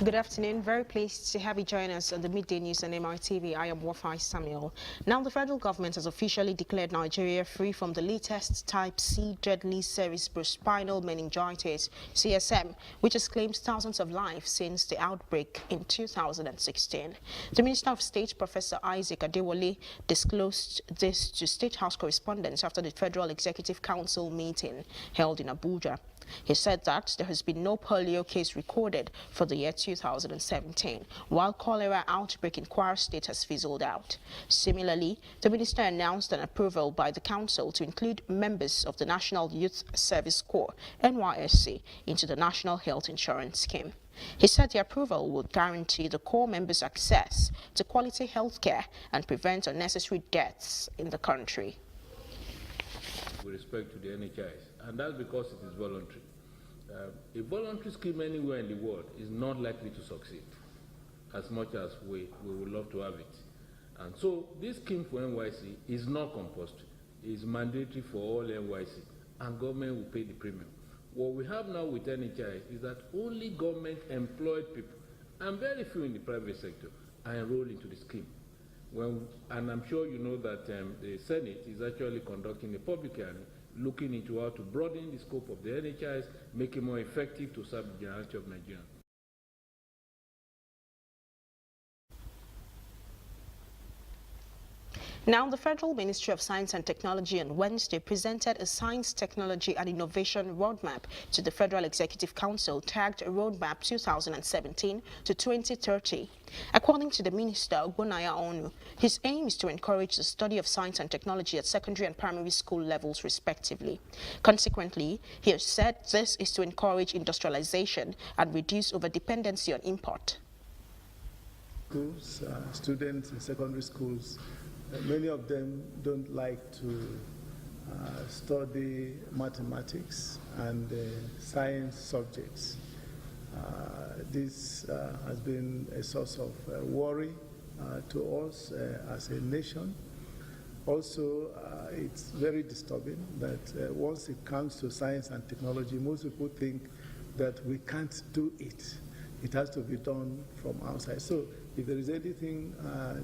Good afternoon. Very pleased to have you join us on the Midday News on MRTV. I am Wofai Samuel. Now, the federal government has officially declared Nigeria free from the latest type C deadly cerebrospinal meningitis, CSM, which has claimed thousands of lives since the outbreak in 2016. The Minister of State, Professor Isaac Adewale, disclosed this to State House correspondents after the Federal Executive Council meeting held in Abuja. He said that there has been no polio case recorded for the year 2017, while cholera outbreak in Kwara State has fizzled out. Similarly, the minister announced an approval by the council to include members of the National Youth Service Corps, NYSC, into the National Health Insurance Scheme. He said the approval would guarantee the Corps members access to quality health care and prevent unnecessary deaths in the country. With respect to the NHIs, and that's because it is voluntary. A voluntary scheme anywhere in the world is not likely to succeed as much as we would love to have it. And so this scheme for NYC is not compulsory. It is mandatory for all NYC, and government will pay the premium. What we have now with NHIs is that only government-employed people, and very few in the private sector, are enrolled into the scheme. And I'm sure you know that the Senate is actually conducting a public hearing looking into how to broaden the scope of the NHIs, make it more effective to serve the generality of Nigeria. Now, the Federal Ministry of Science and Technology on Wednesday presented a Science, Technology and Innovation Roadmap to the Federal Executive Council tagged Roadmap 2017 to 2030. According to the Minister, Ogbonnaya Onu, his aim is to encourage the study of science and technology at secondary and primary school levels respectively. Consequently, he has said this is to encourage industrialization and reduce over-dependency on import. Students in secondary schools, many of them don't like to study mathematics and science subjects. This has been a source of worry to us as a nation. Also, it's very disturbing that once it comes to science and technology, most people think that we can't do it. It has to be done from outside. So if there is anything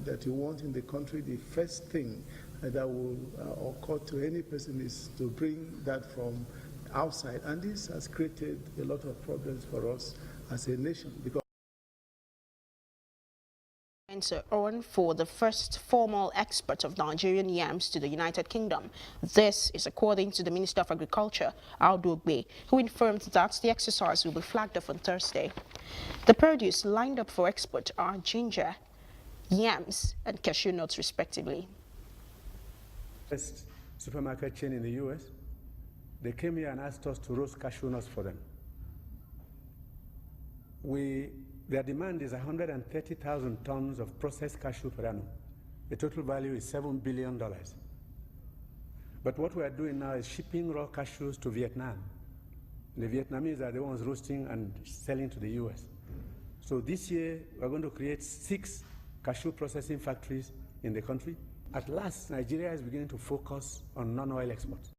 that you want in the country, the first thing that will occur to any person is to bring that from outside. And this has created a lot of problems for us as a nation. Because on for the first formal export of Nigerian yams to the United Kingdom. This is according to the Minister of Agriculture, Audu Ogbe, who informed that the exercise will be flagged off on Thursday. The produce lined up for export are ginger, yams, and cashew nuts, respectively. First supermarket chain in the U.S., they came here and asked us to roast cashew nuts for them. Their demand is 130,000 tons of processed cashew per annum. The total value is $7 billion. But what we are doing now is shipping raw cashews to Vietnam. The Vietnamese are the ones roasting and selling to the US. So this year, we're going to create 6 cashew processing factories in the country. At last, Nigeria is beginning to focus on non-oil exports.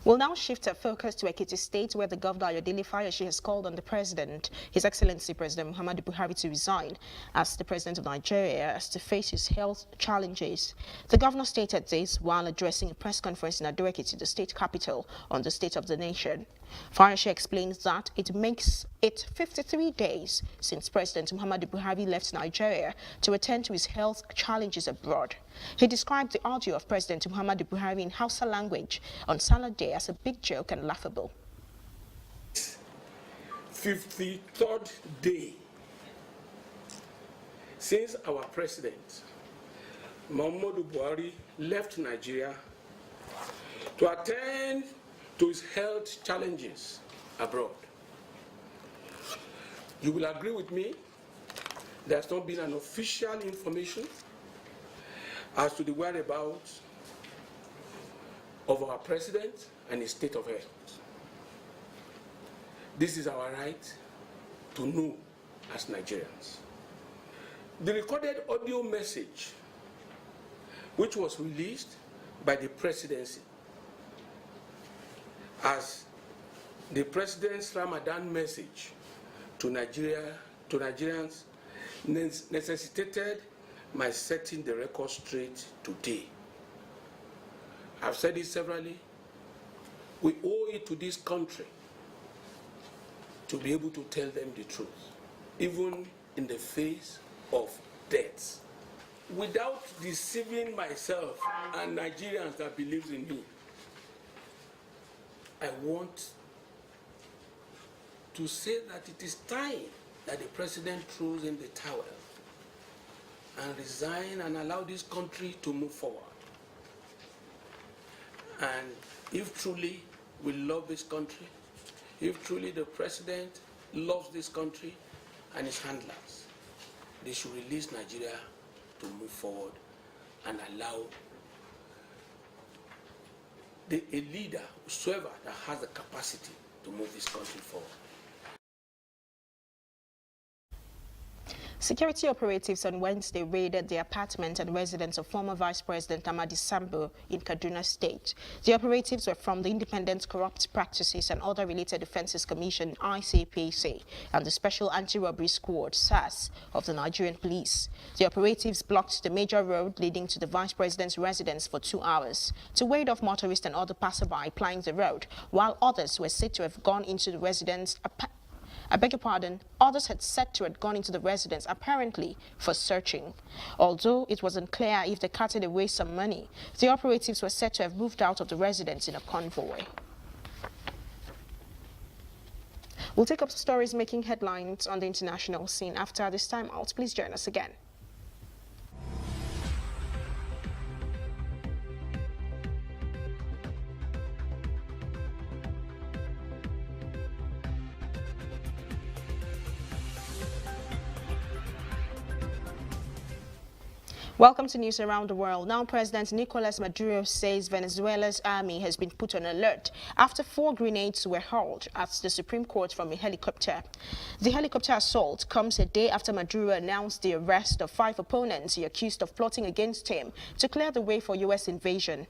We'll now shift our focus to Ekiti State, where the governor, Ayodele Fayoshi, has called on the president, His Excellency President Muhammadu Buhari, to resign as the president of Nigeria as to face his health challenges. The governor stated this while addressing a press conference in Ado-Ekiti, the state capital, on the state of the nation. Fayoshi explains that it makes it 53 days since President Muhammadu Buhari left Nigeria to attend to his health challenges abroad. He described the audio of President Muhammadu Buhari in Hausa language on Salah Day as a big joke and laughable. 53rd day since our president Muhammadu Buhari left Nigeria to attend to his health challenges abroad. You will agree with me, there's not been an official information as to the whereabouts of our president and his state of health. This is our right to know as Nigerians. The recorded audio message, which was released by the presidency as The president's Ramadan message to Nigerians necessitated my setting the record straight today. I've said it severally. We owe it to this country to be able to tell them the truth, even in the face of death, without deceiving myself and Nigerians that believes in me. I want to say that it is time that the president throws in the towel and resign and allow this country to move forward. And if truly we love this country, if truly the president loves this country and his handlers, they should release Nigeria to move forward and allow a leader, whosoever, that has the capacity to move this country forward. Security operatives on Wednesday raided the apartment and residence of former Vice President Amadi Sambo in Kaduna State. The operatives were from the Independent Corrupt Practices and Other Related Offences Commission, ICPC, and the Special Anti-Robbery Squad, SAS, of the Nigerian Police. The operatives blocked the major road leading to the Vice President's residence for 2 hours to ward off motorists and other passerby plying the road, while others were said to have gone into the residence. I beg your pardon, others had said to have gone into the residence apparently for searching. Although it was unclear if they carted away some money, the operatives were said to have moved out of the residence in a convoy. We'll take up stories making headlines on the international scene after this time out. Please join us again. Welcome to News Around the World. Now, President Nicolas Maduro says Venezuela's army has been put on alert after 4 grenades were hurled at the Supreme Court from a helicopter. The helicopter assault comes a day after Maduro announced the arrest of 5 opponents he accused of plotting against him to clear the way for U.S. invasion.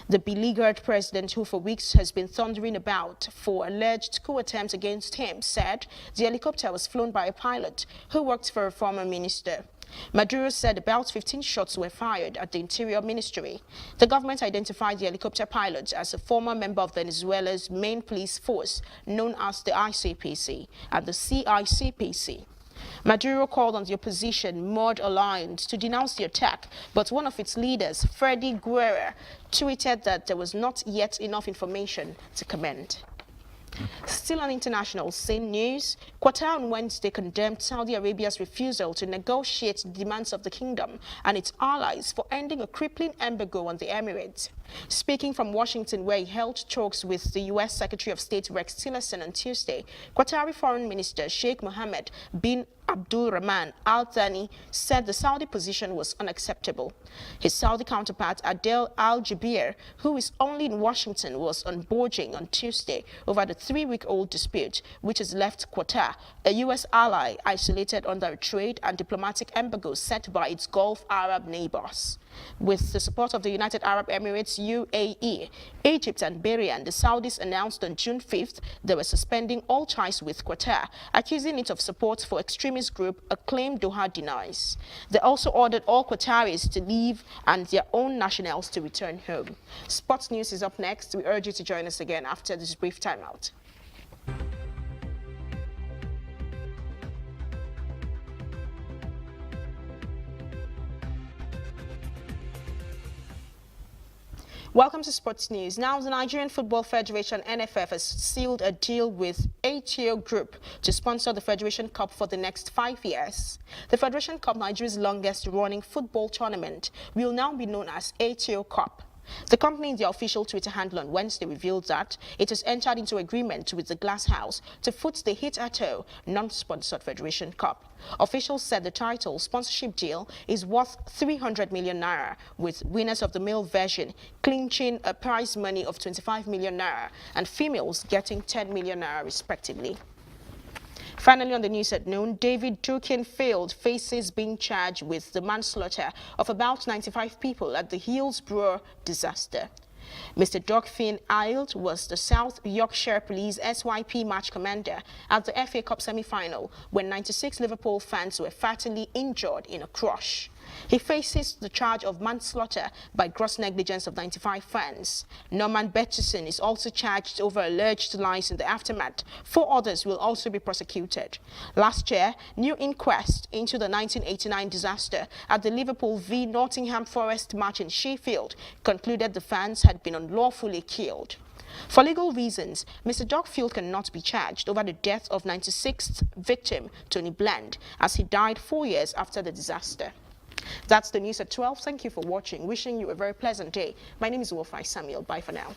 The beleaguered president, who for weeks has been thundering about for alleged coup attempts against him, said the helicopter was flown by a pilot who worked for a former minister. Maduro said about 15 shots were fired at the Interior Ministry. The government identified the helicopter pilot as a former member of Venezuela's main police force, known as the ICPC and the CICPC. Maduro called on the opposition Mod Alliance to denounce the attack, but one of its leaders, Freddy Guerra, tweeted that there was not yet enough information to comment. Still on international scene news, Qatar on Wednesday condemned Saudi Arabia's refusal to negotiate the demands of the kingdom and its allies for ending a crippling embargo on the Emirates. Speaking from Washington, where he held talks with the U.S. Secretary of State Rex Tillerson on Tuesday, Qatari Foreign Minister Sheikh Mohammed bin Abdul Rahman Al Thani said the Saudi position was unacceptable. His Saudi counterpart Adel Al Jubeir, who is only in Washington, was on Beijing on Tuesday over the 3-week-old dispute, which has left Qatar, a U.S. ally, isolated under a trade and diplomatic embargo set by its Gulf Arab neighbors. With the support of the United Arab Emirates, UAE, Egypt and Bahrain, the Saudis announced on June 5th they were suspending all ties with Qatar, accusing it of support for extremist group, a claim Doha denies. They also ordered all Qataris to leave and their own nationals to return home. Sports News is up next. We urge you to join us again after this brief timeout. Welcome to Sports News. Now, the Nigerian Football Federation, NFF, has sealed a deal with ATO Group to sponsor the Federation Cup for the next 5 years. The Federation Cup, Nigeria's longest-running football tournament, will now be known as ATO Cup. The company, in their official Twitter handle on Wednesday, revealed that it has entered into agreement with the Glass House to foot the hitherto non-sponsored Federation Cup. Officials said the title sponsorship deal is worth 300 million naira, with winners of the male version clinching a prize money of 25 million naira and females getting 10 million naira respectively. Finally, on the news at noon, David Dukinfield faces being charged with the manslaughter of about 95 people at the Hillsborough disaster. Mr. Doug Finn-Ild was the South Yorkshire Police SYP match commander at the FA Cup semi-final when 96 Liverpool fans were fatally injured in a crush. He faces the charge of manslaughter by gross negligence of 95 fans. Norman Bettison is also charged over alleged lies in the aftermath. 4 others will also be prosecuted. Last year, new inquest into the 1989 disaster at the Liverpool v Nottingham Forest match in Sheffield concluded the fans had been unlawfully killed. For legal reasons, Mr. Dogfield cannot be charged over the death of 96th victim, Tony Bland, as he died 4 years after the disaster. That's the news at 12. Thank you for watching. Wishing you a very pleasant day. My name is Wofai Samuel. Bye for now.